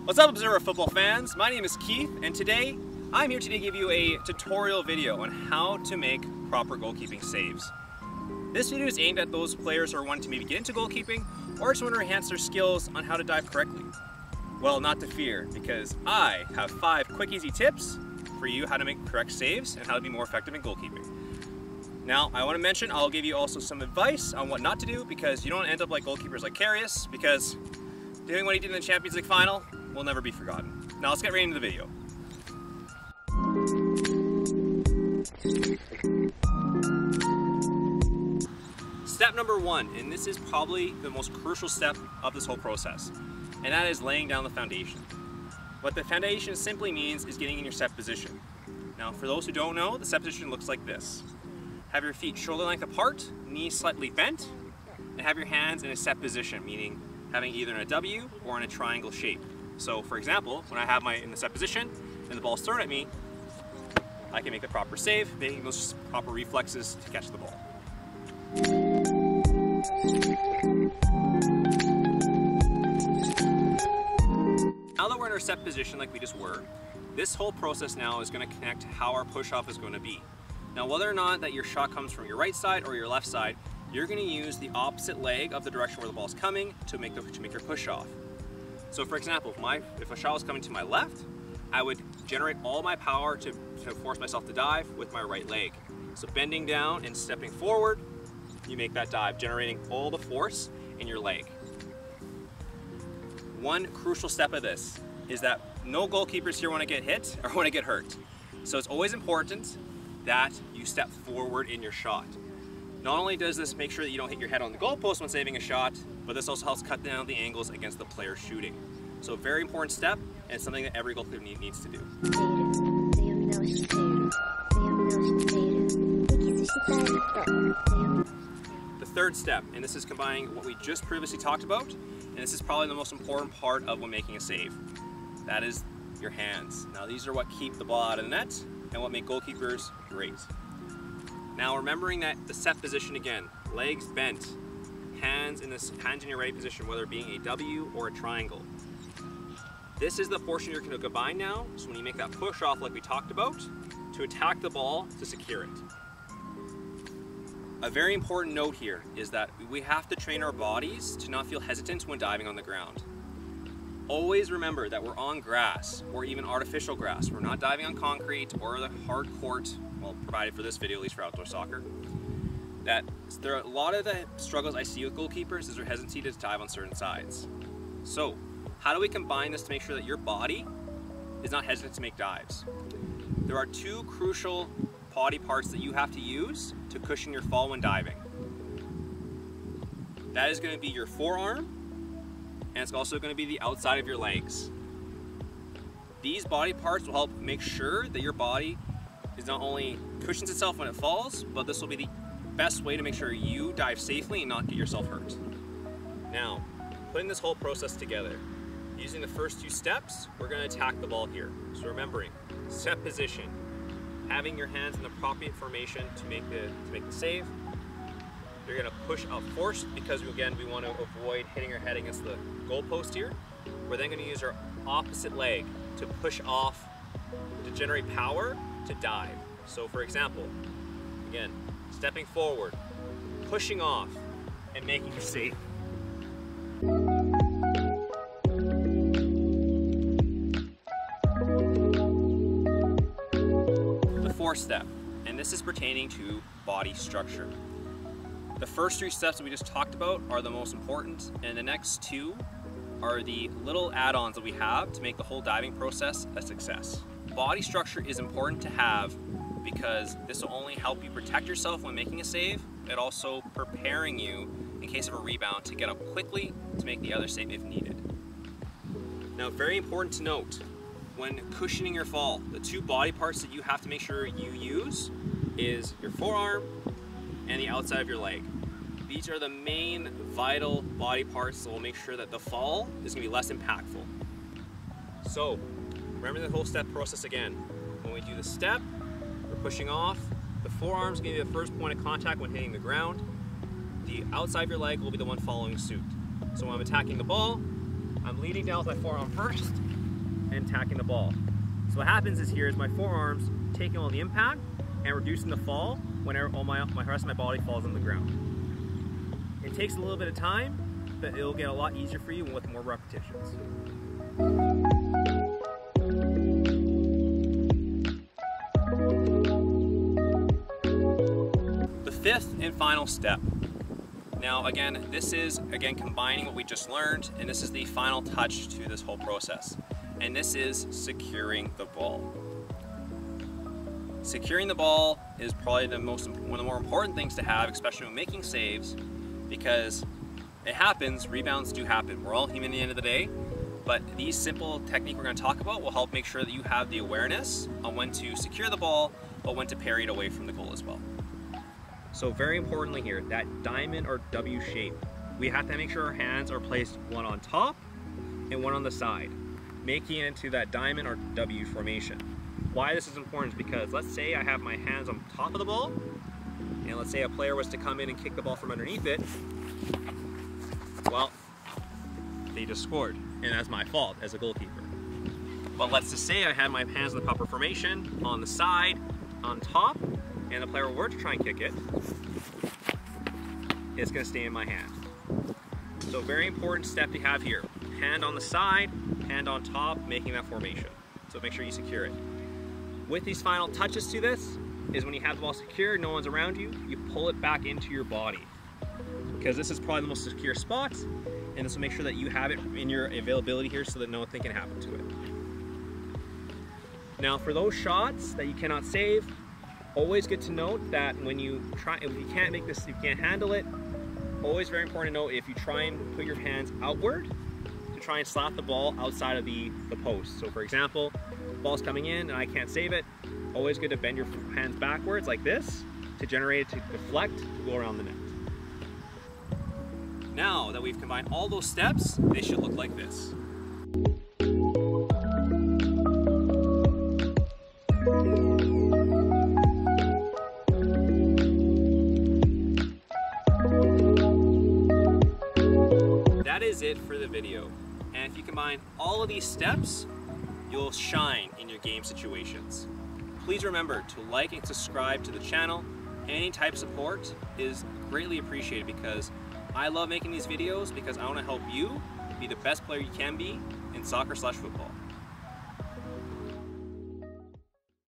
What's up, Observer football fans? My name is Keith, and today I'm here to give you a tutorial video on how to make proper goalkeeping saves. This video is aimed at those players who are wanting to maybe get into goalkeeping or just want to enhance their skills on how to dive correctly. Well, not to fear, because I have 5 quick, easy tips for you how to make correct saves and how to be more effective in goalkeeping. Now, I want to mention I'll give you also some advice on what not to do, because you don't want to end up like goalkeepers like Karius, because doing what he did in the Champions League final will never be forgotten. Now let's get right into the video. Step number 1, and this is probably the most crucial step of this whole process, and that is laying down the foundation. What the foundation simply means is getting in your set position. Now, for those who don't know, the set position looks like this. Have your feet shoulder length apart, knees slightly bent, and have your hands in a set position, meaning having either in a W or in a triangle shape. So for example, when I have in the set position and the ball's thrown at me, I can make the proper save, making those proper reflexes to catch the ball. Now that we're in our set position like we just were, this whole process now is going to connect how our push-off is going to be. Now, whether or not that your shot comes from your right side or your left side, you're going to use the opposite leg of the direction where the ball's coming to make your push-off. So for example, if a shot was coming to my left, I would generate all my power to force myself to dive with my right leg. So bending down and stepping forward, you make that dive, generating all the force in your leg. One crucial step of this is that no goalkeepers here want to get hit or want to get hurt. So it's always important that you step forward in your shot. Not only does this make sure that you don't hit your head on the goalpost when saving a shot, but this also helps cut down the angles against the player shooting. So a very important step, and something that every goalkeeper needs to do. The third step, and this is combining what we just previously talked about, and this is probably the most important part of when making a save. That is your hands. Now these are what keep the ball out of the net and what make goalkeepers great. Now remembering that the set position again, legs bent, hands in your right position, whether it being a W or a triangle. This is the portion you're going to combine now, so when you make that push off like we talked about, to attack the ball to secure it. A very important note here is that we have to train our bodies to not feel hesitant when diving on the ground. Always remember that we're on grass, or even artificial grass. We're not diving on concrete or the hard court, well, provided for this video, at least for outdoor soccer. That there are a lot of the struggles I see with goalkeepers is their hesitancy to dive on certain sides. So, how do we combine this to make sure that your body is not hesitant to make dives? There are 2 crucial body parts that you have to use to cushion your fall when diving. That is going to be your forearm, and it's also going to be the outside of your legs. These body parts will help make sure that your body is not only cushions itself when it falls, but this will be the best way to make sure you dive safely and not get yourself hurt. Now, putting this whole process together, using the first 2 steps, we're going to attack the ball here. So remembering, set position, having your hands in the proper formation to make the save. You're going to push out force because again we want to avoid hitting your head against the goalpost here. We're then going to use our opposite leg to push off to generate power to dive. So for example, again, stepping forward, pushing off, and making a save. The 4th step, and this is pertaining to body structure. The first 3 steps that we just talked about are the most important, and the next 2 are the little add-ons that we have to make the whole diving process a success. Body structure is important to have because this will only help you protect yourself when making a save, but also preparing you in case of a rebound to get up quickly to make the other save if needed. Now, very important to note, when cushioning your fall, the 2 body parts that you have to make sure you use is your forearm and the outside of your leg. These are the main vital body parts that will make sure that the fall is going to be less impactful. So, remember the whole step process again. When we do the step, we're pushing off. The forearm is going to be the first point of contact when hitting the ground. The outside of your leg will be the one following suit. So when I'm attacking the ball, I'm leading down with my forearm first and tacking the ball. So what happens is here is my forearms taking all the impact and reducing the fall whenever all my rest of my body falls on the ground. It takes a little bit of time, but it'll get a lot easier for you with more repetitions. The fifth and final step. Now again, this is combining what we just learned, and this is the final touch to this whole process. And this is securing the ball. Securing the ball is probably one of the more important things to have, especially when making saves, because it happens, rebounds do happen. We're all human at the end of the day, but these simple technique we're going to talk about will help make sure that you have the awareness on when to secure the ball, but when to parry it away from the goal as well. So very importantly here, that diamond or W shape, we have to make sure our hands are placed one on top and one on the side, making it into that diamond or W formation. Why this is important is because let's say I have my hands on top of the ball, and let's say a player was to come in and kick the ball from underneath it. Well, they just scored, and that's my fault as a goalkeeper. But let's just say I had my hands in the proper formation, on the side, on top, and the player were to try and kick it, it's going to stay in my hand. So very important step to have here. Hand on the side, hand on top, making that formation. So make sure you secure it. With these final touches to this, is when you have the ball secured, no one's around you, you pull it back into your body. Because this is probably the most secure spot, and this will make sure that you have it in your availability here so that nothing can happen to it. Now for those shots that you cannot save, always good to note that when you try, if you can't make this, if you can't handle it, always very important to note if you try and put your hands outward to try and slap the ball outside of the post. So for example, the ball's coming in and I can't save it, always good to bend your hands backwards like this to generate it to deflect to go around the net. Now that we've combined all those steps, they should look like this. That is it for the video. And if you combine all of these steps, you'll shine in your game situations. Please remember to like and subscribe to the channel. Any type of support is greatly appreciated because I love making these videos because I want to help you be the best player you can be in soccer/football.